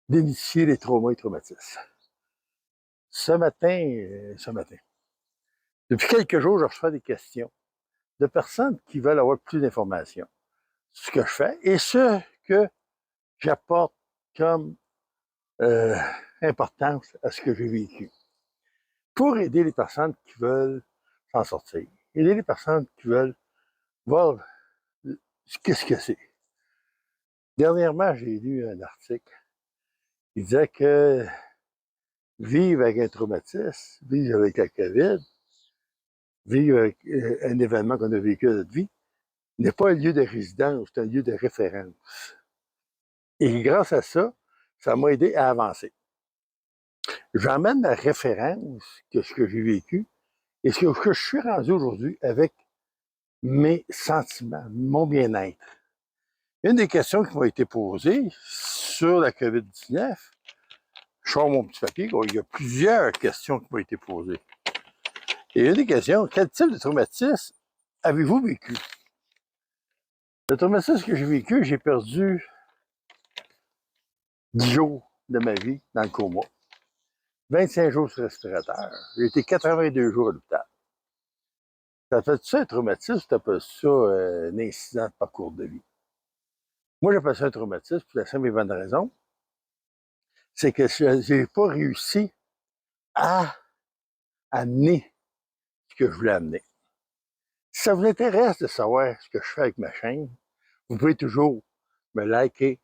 d'initier les traumas et traumatismes. Ce matin, depuis quelques jours, je reçois des questions de personnes qui veulent avoir plus d'informations sur ce que je fais et ce que j'apporte comme euh, importance à ce que j'ai vécu pour aider les personnes qui veulent s'en sortir, aider les personnes qui veulent voir qu'est-ce que c'est. Dernièrement, j'ai lu un article qui disait que vivre avec un traumatisme, vivre avec la COVID, vivre avec un événement qu'on a vécu dans notre vie, n'est pas un lieu de résidence, c'est un lieu de référence. Et grâce à ça, ça m'a aidé à avancer. J'emmène la référence de ce que j'ai vécu et ce que je suis rendu aujourd'hui avec mes sentiments, mon bien-être. Une des questions qui m'a été posée sur la COVID-19, je sors mon petit papier, il y a plusieurs questions qui m'ont été posées. Et une des questions, quel type de traumatisme avez-vous vécu? Le traumatisme que j'ai vécu, j'ai perdu 10 jours de ma vie dans le coma. 25 jours sur respirateur. J'ai été 82 jours à l'hôpital. Ça fait ça un traumatisme, tu appelles ça un incident de parcours de vie. Moi, j'appelle ça un traumatisme pour la simple et bonne raison, c'est que je n'ai pas réussi à amener ce que je voulais amener. Si ça vous intéresse de savoir ce que je fais avec ma chaîne, vous pouvez toujours me liker,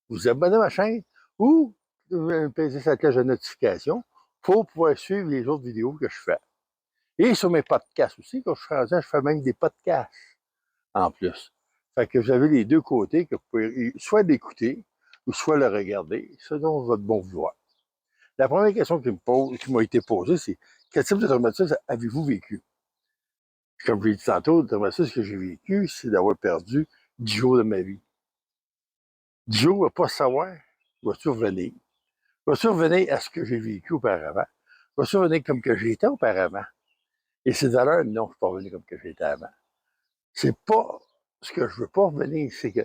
vous abonner à ma chaîne ou peser sur la cloche de notification pour pouvoir suivre les autres vidéos que je fais. Et sur mes podcasts aussi, quand je suis rendu, je fais même des podcasts en plus. Fait que vous avez les deux côtés que vous pouvez soit l'écouter ou soit le regarder, selon votre bon vouloir. La première question qui m'a été posée, c'est quel type de traumatisme avez-vous vécu? Comme je l'ai dit tantôt, le traumatisme que j'ai vécu, c'est d'avoir perdu 10 jours de ma vie. 10 jours à ne pas savoir, va-tu revenir? Va-tu revenir à ce que j'ai vécu auparavant? Va-tu revenir comme que j'étais auparavant? Et ces valeurs, non, je ne suis pas revenu comme que j'étais avant. C'est pas ce que je veux pas revenir, c'est que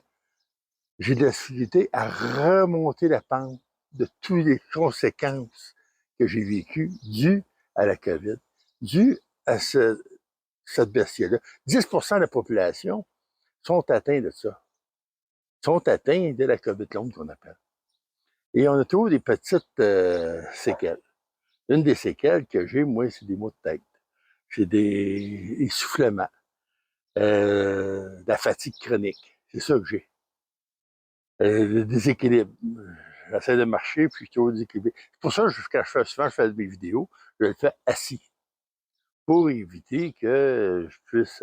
j'ai de la difficulté à remonter la pente de toutes les conséquences que j'ai vécues dues à la COVID, dues à cette bestie-là. 10% de la population sont atteints de ça, sont atteints de la COVID longue qu'on appelle. Et on a toujours des petites séquelles. Une des séquelles que j'ai, moi, c'est des maux de tête. J'ai des essoufflements, de la fatigue chronique. C'est ça que j'ai. Le déséquilibre. J'essaie de marcher, puis toujours déséquilibré. C'est pour ça que quand je fais mes vidéos, je le fais assis. Pour éviter que je puisse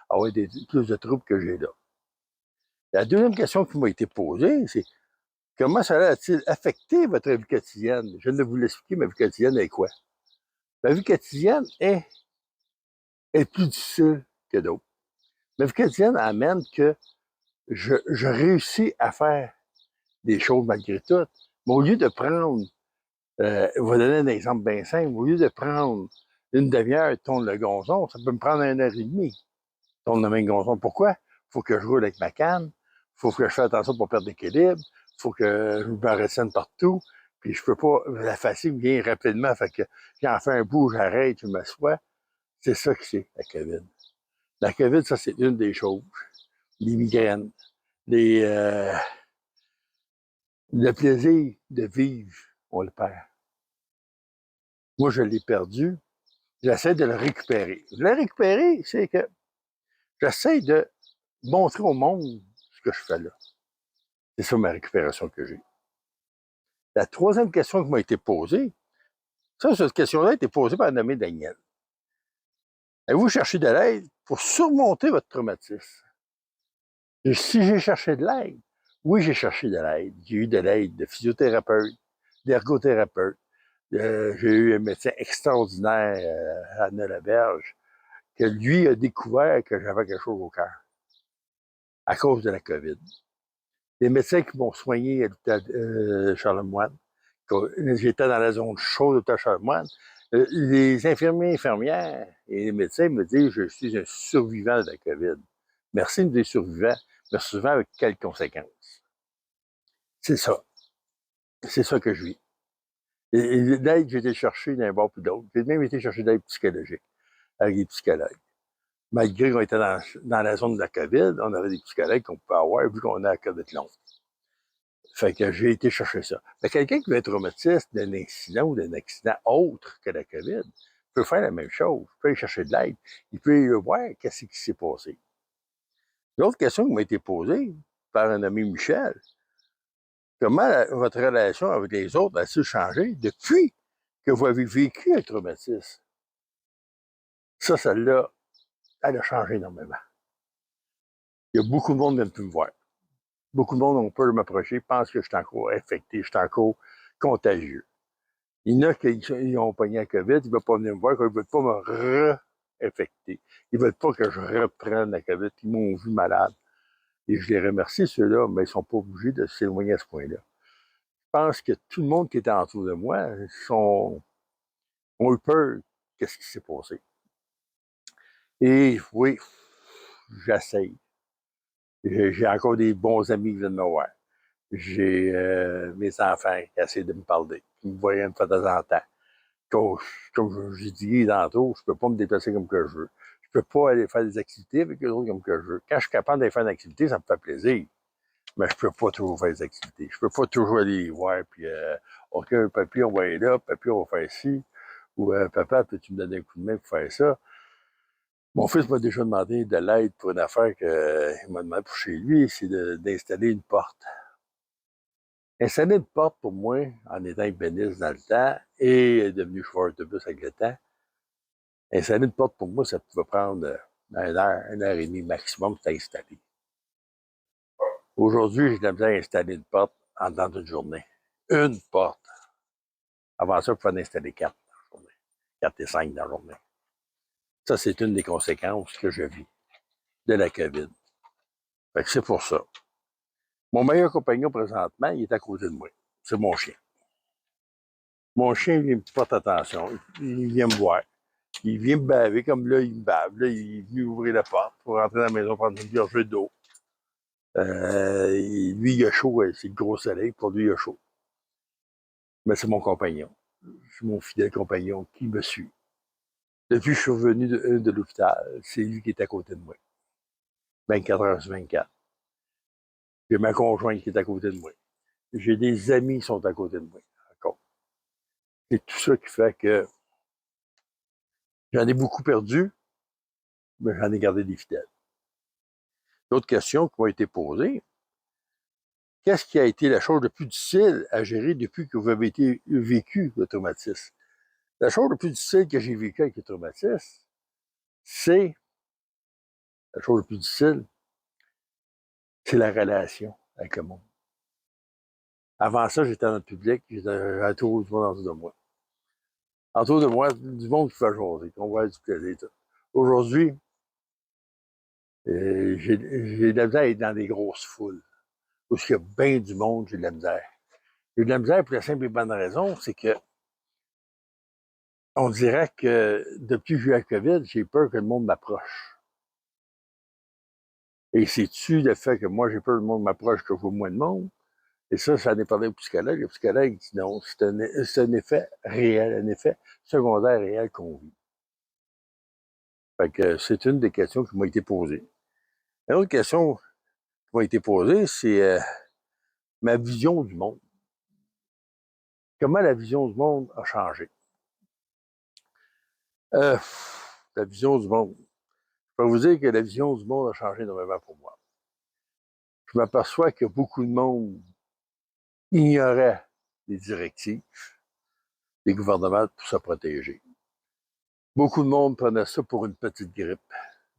avoir plus de troubles que j'ai là. La deuxième question qui m'a été posée, c'est comment cela a-t-il affecté votre vie quotidienne? Je viens de vous l'expliquer, ma vie quotidienne est quoi? Ma vie quotidienne est plus difficile que d'autres. Ma vie quotidienne amène que je réussis à faire des choses malgré tout. Mais au lieu de prendre, je vais donner un exemple bien simple, au lieu de prendre une demi-heure et tourner le gazon, ça peut me prendre 1 heure et demie. Tourne le même gazon. Pourquoi? Il faut que je roule avec ma canne, il faut que je fasse attention pour perdre l'équilibre, il faut que je me retienne partout, puis je peux pas, la fatigue vient rapidement, fait que j'en fais un bout, j'arrête, je m'assois. C'est ça que c'est, la COVID. La COVID, ça, c'est une des choses. Les migraines, les, le plaisir de vivre, on le perd. Moi, je l'ai perdu. J'essaie de le récupérer. Le récupérer, c'est que j'essaie de montrer au monde ce que je fais là. C'est ça ma récupération que j'ai. La troisième question qui m'a été posée, cette question-là a été posée par un nommé Daniel. Avez-vous cherché de l'aide pour surmonter votre traumatisme? Et si j'ai cherché de l'aide, oui, j'ai cherché de l'aide. J'ai eu de l'aide de physiothérapeute, d'ergothérapeute. J'ai eu un médecin extraordinaire, Anna Laberge, que lui a découvert que j'avais quelque chose au cœur à cause de la COVID. Les médecins qui m'ont soigné à l'hôpital Charlemagne, j'étais dans la zone chaude de l'hôpital Charlemagne, les infirmiers et infirmières et les médecins me disent je suis un survivant de la COVID. Merci de me dire survivant, mais souvent avec quelles conséquences? C'est ça. C'est ça que je vis. Et l'aide, j'ai été chercher d'un bord puis d'autre. J'ai même été chercher de l'aide psychologique avec des psychologues. Malgré qu'on était dans la zone de la COVID, on avait des psychologues qu'on pouvait avoir vu qu'on a la COVID longue. Fait que j'ai été chercher ça. Mais quelqu'un qui va être traumatisé d'un incident ou d'un accident autre que la COVID peut faire la même chose. Il peut aller chercher de l'aide. Il peut voir qu'est-ce qui s'est passé. L'autre question qui m'a été posée par un ami Michel, comment votre relation avec les autres a-t-il changé depuis que vous avez vécu un traumatisme? Ça, celle-là, elle a changé énormément. Il y a beaucoup de monde qui ne plus me voir. Beaucoup de monde ont peur de m'approcher, pensent que je suis encore infecté, je suis encore contagieux. Il y en a qui ont pogné la COVID, ils ne veulent pas venir me voir, ils ne veulent pas me réinfecter. Ils ne veulent pas que je reprenne la COVID, ils m'ont vu malade. Et je les remercie, ceux-là, mais ils ne sont pas obligés de s'éloigner à ce point-là. Je pense que tout le monde qui était autour de moi ont eu peur de ce qui s'est passé. Et oui, j'essaye. J'ai encore des bons amis qui viennent me voir. J'ai mes enfants qui essaient de me parler, qui me voyaient une fois de temps en temps. Comme j'ai dit tantôt, je ne peux pas me déplacer comme que je veux. Je ne peux pas aller faire des activités avec eux autres comme que je veux. Quand je suis capable d'aller faire une activité, ça me fait plaisir. Mais je ne peux pas toujours faire des activités. Je ne peux pas toujours aller les voir, puis OK, papi, on va aller là, papi, on va faire ci. Ou papa, peux-tu me donner un coup de main pour faire ça? Mon fils m'a déjà demandé de l'aide pour une affaire qu'il m'a demandé pour chez lui, c'est d'installer une porte. Installer une porte, pour moi, en étant ébéniste dans le temps et devenu chauffeur d'autobus avec le temps, installer une porte, pour moi, ça pouvait prendre 1 heure et demie maximum pour t'installer. Aujourd'hui, j'ai de la misère à installer une porte en temps d'une journée. Une porte. Avant ça, il fallait en installer 4 dans la journée. 4 et 5 dans la journée. Ça, c'est une des conséquences que je vis de la COVID. Fait que c'est pour ça. Mon meilleur compagnon présentement, il est à côté de moi. C'est mon chien. Mon chien, il me porte attention. Il vient me voir. Il vient me baver, comme là, il me bave. Là, il est venu ouvrir la porte pour rentrer dans la maison, prendre une gorgée d'eau. Lui, il a chaud, c'est le gros soleil. Pour lui, il a chaud. Mais c'est mon compagnon. C'est mon fidèle compagnon qui me suit. Depuis que je suis revenu de l'hôpital, c'est lui qui est à côté de moi. 24 heures sur 24. J'ai ma conjointe qui est à côté de moi. J'ai des amis qui sont à côté de moi. Encore. C'est tout ça qui fait que j'en ai beaucoup perdu, mais j'en ai gardé des fidèles. D'autres questions qui m'ont été posées. Qu'est-ce qui a été la chose la plus difficile à gérer depuis que vous avez vécu le traumatisme? La chose la plus difficile que j'ai vécue avec le traumatisme, c'est la chose la plus difficile, c'est la relation avec le monde. Avant ça, j'étais dans le public, j'étais autour du monde autour de moi. Autour de moi, du monde qui fait jaser, qu'on voit du plaisir. Tout. Aujourd'hui, j'ai de la misère à être dans des grosses foules. Où il y a bien du monde, j'ai de la misère. J'ai de la misère pour la simple et bonne raison, c'est que on dirait que depuis que j'ai eu la COVID, j'ai peur que le monde m'approche. Et c'est-tu le fait que moi, j'ai peur que le monde m'approche, que je vois moins de monde? Et ça en est parlé au psychologue. Le psychologue dit non, c'est un effet réel, un effet secondaire réel qu'on vit. Fait que c'est une des questions qui m'a été posée. Une autre question qui m'a été posée, c'est ma vision du monde. Comment la vision du monde a changé? Euh, la vision du monde. Je peux vous dire que la vision du monde a changé énormément pour moi. Je m'aperçois que beaucoup de monde ignorait les directives des gouvernements pour se protéger. Beaucoup de monde prenait ça pour une petite grippe,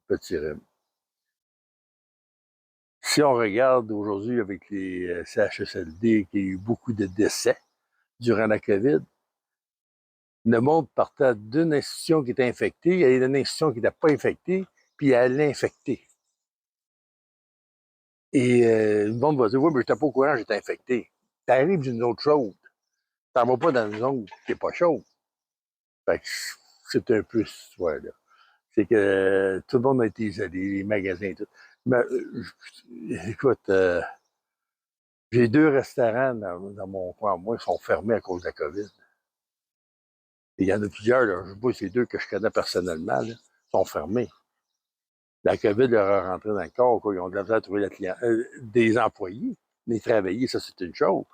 petit rhume. Si on regarde aujourd'hui avec les CHSLD, qu'il y a eu beaucoup de décès durant la COVID, le monde partait d'une institution qui était infectée, il y avait une institution qui n'était pas infectée, puis elle l'infectait. Et le monde va dire, oui, mais je n'étais pas au courant, j'étais infecté. T'arrives d'une autre chose. T'en vas pas dans une zone qui n'est pas chaude. Fait que c'est un peu cette histoire-là. C'est que tout le monde a été isolé, les magasins et tout. Mais écoute, J'ai 2 restaurants dans mon coin, moi, qui sont fermés à cause de la COVID. Et il y en a plusieurs, là, je sais pas, ces 2 que je connais personnellement, là, sont fermés. La COVID leur a rentré dans le corps, quoi. Ils ont de la misère à trouver des employés. Les travailler, ça, c'est une chose.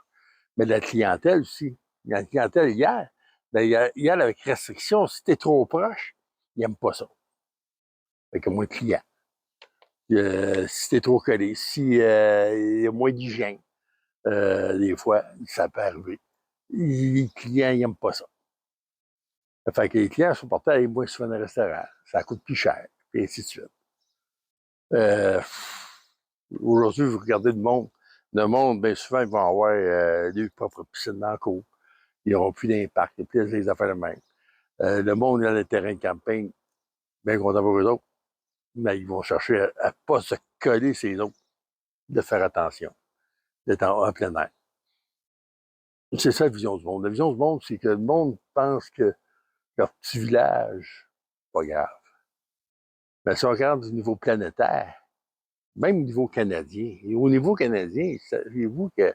Mais de la clientèle aussi. La clientèle, hier, ben, hier, avec restriction, si t'es trop proche, ils n'aiment pas ça. Fait que moins de clients. Si t'es trop collé, si il y a moins d'hygiène, des fois, ça peut arriver. Les clients, ils n'aiment pas ça. Fait que les clients sont portés à aller moins souvent dans le restaurant. Ça coûte plus cher, et ainsi de suite. Euh, Aujourd'hui, vous regardez le monde. Le monde, bien souvent, ils vont avoir leur propre piscine dans le cours. Ils n'auront plus d'impact, il n'y a plus des affaires de même. Le monde dans les terrains de camping, bien content pour eux autres, mais ils vont chercher à ne pas se coller ces autres, de faire attention, d'être en plein air. C'est ça la vision du monde. La vision du monde, c'est que le monde pense que leur petit village, pas grave. Mais si on regarde du niveau planétaire, même au niveau canadien, et au niveau canadien, savez-vous qu'il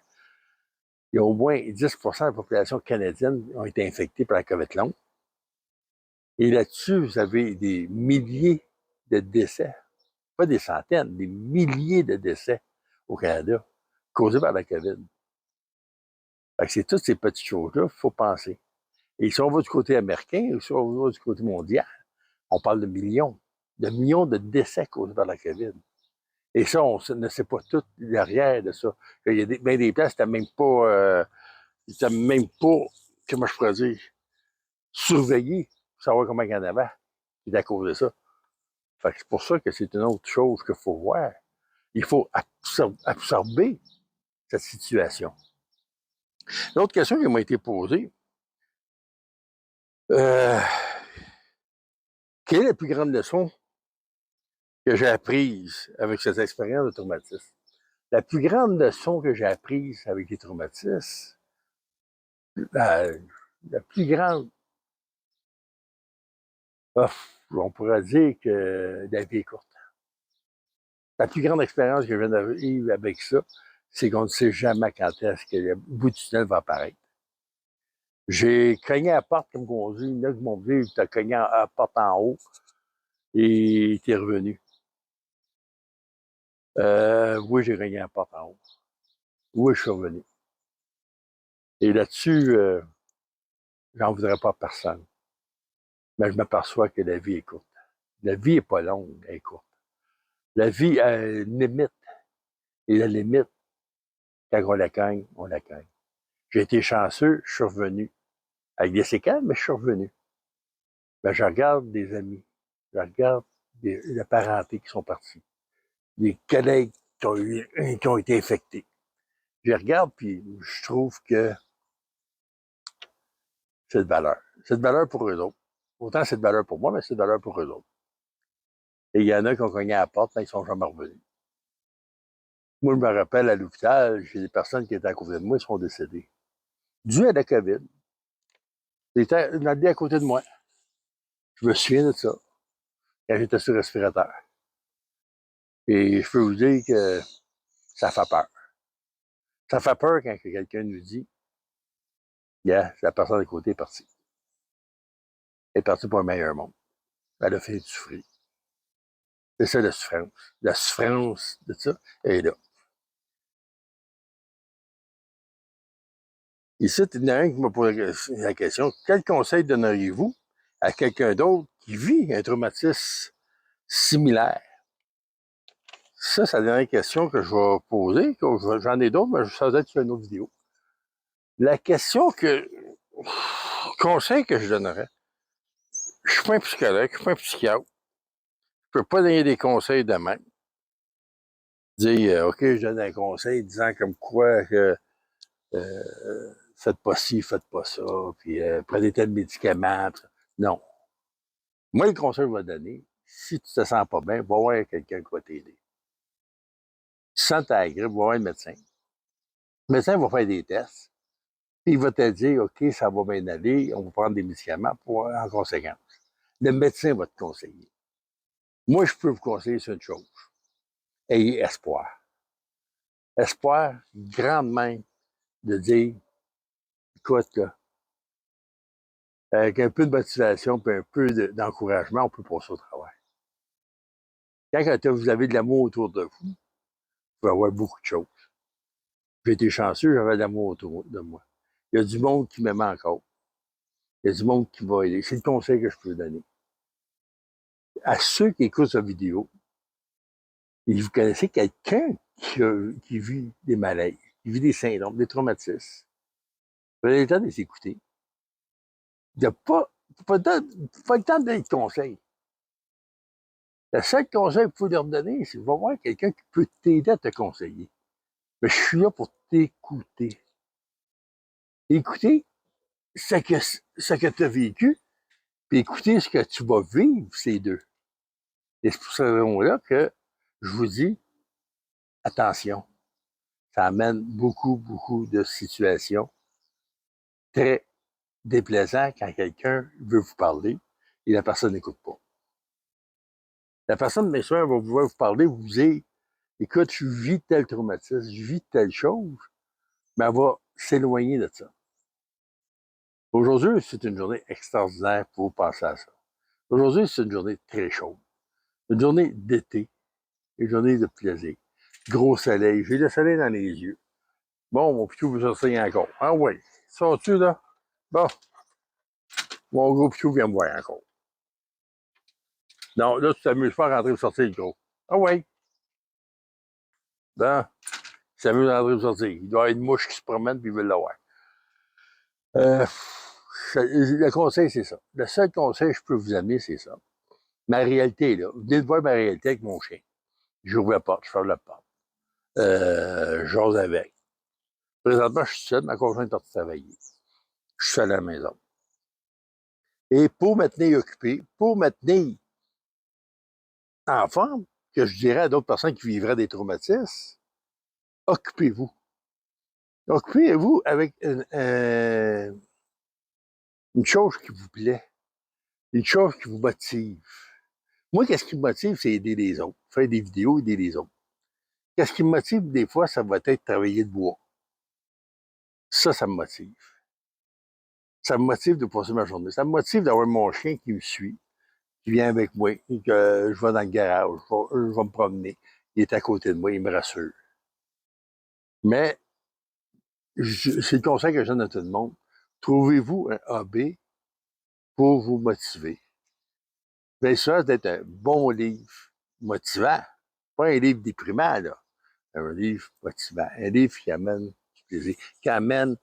y a au moins 10% de la population canadienne qui ont été infectée par la COVID longue? Et là-dessus, vous avez des milliers de décès, pas des centaines, des milliers de décès au Canada causés par la COVID. Fait que c'est toutes ces petites choses-là qu'il faut penser. Et si on va du côté américain ou si on va du côté mondial, on parle de millions de décès causés par la COVID. Et ça, on ne sait pas tout derrière de ça. Il y a des places, c'était même pas, comment je pourrais dire, surveillé pour savoir comment il y en avait. C'est à cause de ça. Fait que c'est pour ça que c'est une autre chose qu'il faut voir. Il faut absorber cette situation. L'autre question qui m'a été posée, euh, quelle est la plus grande leçon que j'ai apprise avec cette expérience de traumatisme? La plus grande leçon que j'ai apprise avec les traumatismes, la, la plus grande, on pourrait dire que la vie est courte. La plus grande expérience que je viens de vivre avec ça, c'est qu'on ne sait jamais quand est-ce que le bout du tunnel va apparaître. J'ai cogné à la porte, comme on dit, il y en a qui m'ont dit, tu as cogné à la porte en haut et tu es revenu. Oui, j'ai cogné à la porte en haut. Oui, je suis revenu. Et là-dessus, j'en voudrais pas à personne. Mais je m'aperçois que la vie est courte. La vie n'est pas longue, elle est courte. La vie a une limite. Et la limite, quand on la cogne, on la cogne. J'ai été chanceux, je suis revenu. Avec des séquelles, mais je suis revenu. Ben, je regarde des amis. Je regarde la parenté qui sont partis. Des collègues qui ont été infectés. Je regarde, puis je trouve que c'est de valeur. C'est de valeur pour eux autres. Autant c'est de valeur pour moi, mais c'est de valeur pour eux autres. Et il y en a qui ont cogné à la porte, mais ils sont jamais revenus. Moi, je me rappelle à l'hôpital, j'ai des personnes qui étaient à côté de moi, qui sont décédées. Dû à la COVID. Ils étaient dans le lit à côté de moi. Je me souviens de ça, quand j'étais sur le respirateur. Et je peux vous dire que ça fait peur. Ça fait peur quand quelqu'un nous dit, yeah, la personne à côté est partie. Elle est partie pour un meilleur monde. Elle a fait souffrir. C'est ça la souffrance. La souffrance de ça, elle est là. Ici, il y en a un qui m'a posé la question, quel conseil donneriez-vous à quelqu'un d'autre qui vit un traumatisme similaire? Ça, c'est la dernière question que je vais poser. J'en ai d'autres, mais ça va être sur une autre vidéo. La question conseil que je donnerais, je suis pas un psychologue, je suis pas un psychiatre. Je peux pas donner des conseils de même. Dire, OK, je donne un conseil disant comme quoi que faites pas ci, faites pas ça, puis prenez tel médicament. Non. Moi, le conseil que je vais donner, si tu te sens pas bien, va voir quelqu'un qui va t'aider. Si tu sens ta grippe, va voir un médecin. Le médecin va faire des tests, puis il va te dire, OK, ça va bien aller, on va prendre des médicaments en conséquence. Le médecin va te conseiller. Moi, je peux vous conseiller sur une chose. Ayez espoir. espoir grand même de dire, écoute, là, avec un peu de motivation et un peu d'encouragement, on peut passer au travail. Quand vous avez de l'amour autour de vous, vous pouvez avoir beaucoup de choses. J'ai été chanceux, j'avais de l'amour autour de moi. Il y a du monde qui m'aime encore. Il y a du monde qui va aider. C'est le conseil que je peux donner. À ceux qui écoutent cette vidéo, et vous connaissez quelqu'un qui vit des malaises, qui vit des syndromes, des traumatismes. Vous avez le temps de les écouter. Il n'y a pas le temps de donner de conseils. Le seul conseil que vous pouvez leur donner, c'est de voir quelqu'un qui peut t'aider à te conseiller. Mais je suis là pour t'écouter. Écouter ce que tu as vécu, puis écouter ce que tu vas vivre, ces deux. Et c'est pour cette raison-là que je vous dis, attention, ça amène beaucoup, beaucoup de situations très déplaisantes quand quelqu'un veut vous parler et la personne n'écoute pas. La personne, bien sûr, va vouloir vous parler, vous dire, écoute, je vis tel traumatisme, je vis telle chose, mais elle va s'éloigner de ça. Aujourd'hui, c'est une journée extraordinaire pour penser à ça. Aujourd'hui, c'est une journée très chaude. Une journée d'été, une journée de plaisir. Gros soleil, j'ai le soleil dans les yeux. Bon, mon pitou veut sortir encore. Ah oui, sors-tu là? Bon, mon gros pitou vient me voir encore. Non, là, tu t'amuses pas à rentrer ou sortir le gros. Ah oui. Bon, il s'amuse à rentrer ou sortir. Il doit y avoir une mouche qui se promène puis il veut l'avoir. Euh, le conseil, c'est ça. Le seul conseil que je peux vous amener, c'est ça. Ma réalité, là. Vous venez de voir ma réalité avec mon chien. J'ouvre la porte, je ferme la porte. J'ose avec. Présentement, je suis seul, ma conjointe est partie travailler. Je suis seul à la maison. Et pour me tenir occupé, pour me tenir en forme, que je dirais à d'autres personnes qui vivraient des traumatismes, occupez-vous. Occupez-vous avec une chose qui vous plaît, une chose qui vous motive. Moi, qu'est-ce qui me motive, c'est aider les autres, faire des vidéos, aider les autres. Qu'est-ce qui me motive, des fois, ça va être travailler de bois. Ça me motive. Ça me motive de passer ma journée. Ça me motive d'avoir mon chien qui me suit, qui vient avec moi, et que je vais dans le garage, je vais me promener. Il est à côté de moi, il me rassure. Mais c'est le conseil que je donne à tout le monde. Trouvez-vous un hobby pour vous motiver. Bien sûr, d'être un bon livre motivant. Pas un livre déprimant, là. Un livre motivant. Un livre qui amène du plaisir, qui amène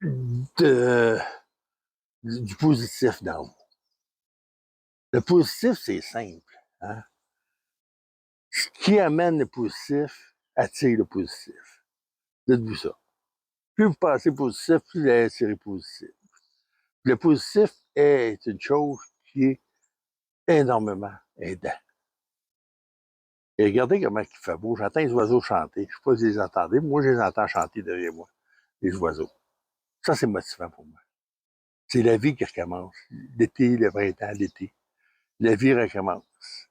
de, du positif dans vous. Le positif, c'est simple. Hein? Ce qui amène le positif attire le positif. Dites-vous ça. Plus vous pensez positif, plus vous allez attirer positif. Le positif est une chose qui est énormément aidant. Et regardez comment il fait beau. J'entends les oiseaux chanter. Je ne sais pas si vous les entendez. Moi, je les entends chanter derrière moi, les oiseaux. Ça, c'est motivant pour moi. C'est la vie qui recommence. L'été, le printemps, l'été. La vie recommence.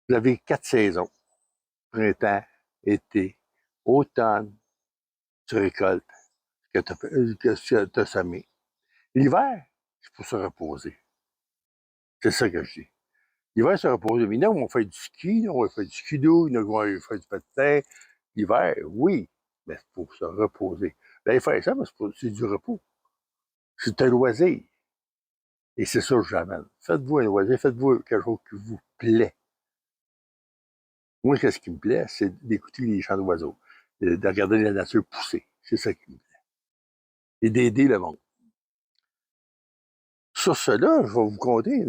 Vous avez 4 saisons. Printemps, été, automne, tu récoltes que tu as semé. L'hiver, c'est pour se reposer. C'est ça que je dis. L'hiver, se reposer. Mais non, on fait du ski, on va faire du skido, on va faire du patin. L'hiver, oui, mais c'est pour se reposer. Là, faire ça, mais c'est du repos. C'est un loisir. Et c'est ça que j'amène. Faites-vous un loisir, faites-vous quelque chose qui vous plaît. Moi, ce qui me plaît, c'est d'écouter les chants d'oiseaux, de regarder la nature pousser. C'est ça qui me plaît. Et d'aider le monde. Sur cela, je vais vous conter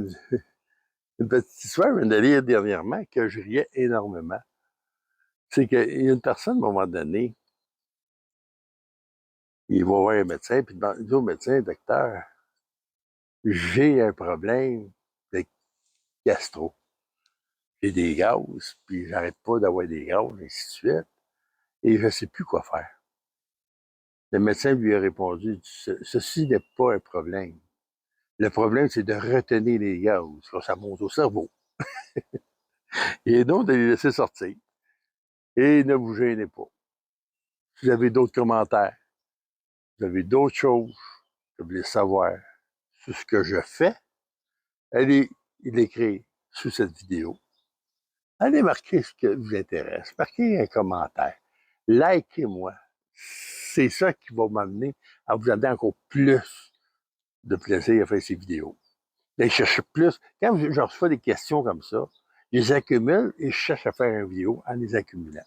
une petite histoire, je viens de lire dernièrement, que je riais énormément. C'est qu'il y a une personne, à un moment donné, il va voir un médecin, puis il dit au médecin, docteur, j'ai un problème de gastro. J'ai des gaz, puis j'arrête pas d'avoir des gaz, et ainsi de suite, et je ne sais plus quoi faire. Le médecin lui a répondu, ceci n'est pas un problème. Le problème, c'est de retenir les gaz, quand ça monte au cerveau. Et donc, de les laisser sortir. Et ne vous gênez pas. Si vous avez d'autres commentaires, vous avez d'autres choses que vous voulez savoir sur ce que je fais, allez l'écrire sous cette vidéo. Allez marquer ce qui vous intéresse. Marquez un commentaire. Likez-moi. C'est ça qui va m'amener à vous donner encore plus de plaisir à faire ces vidéos. Et je cherche plus. Quand je reçois des questions comme ça, je les accumule et je cherche à faire une vidéo en les accumulant.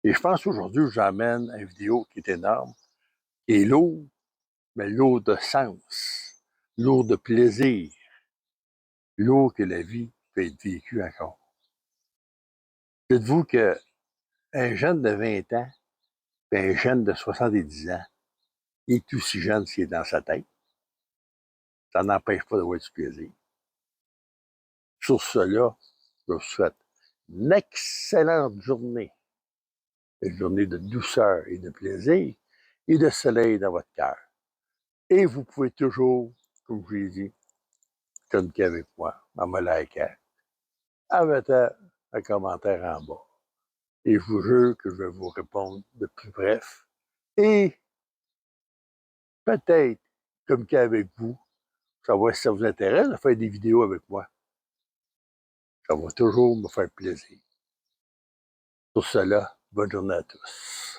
Et je pense qu'aujourd'hui, j'amène une vidéo qui est énorme, qui est lourde, mais lourde de sens, lourde de plaisir, lourde que la vie peut être vécue encore. Dites-vous qu'un jeune de 20 ans et un jeune de 70 ans, il est aussi jeune s'il est dans sa tête. Ça n'empêche pas d'avoir du plaisir. Sur cela, je vous souhaite une excellente journée. Une journée de douceur et de plaisir et de soleil dans votre cœur. Et vous pouvez toujours, comme je l'ai dit, communiquer avec moi en me likant, en mettant un commentaire en bas. Et je vous jure que je vais vous répondre de plus bref et peut-être communiquer avec vous, savoir si ça vous intéresse de faire des vidéos avec moi. Ça va toujours me faire plaisir. Pour cela, bonne journée à tous.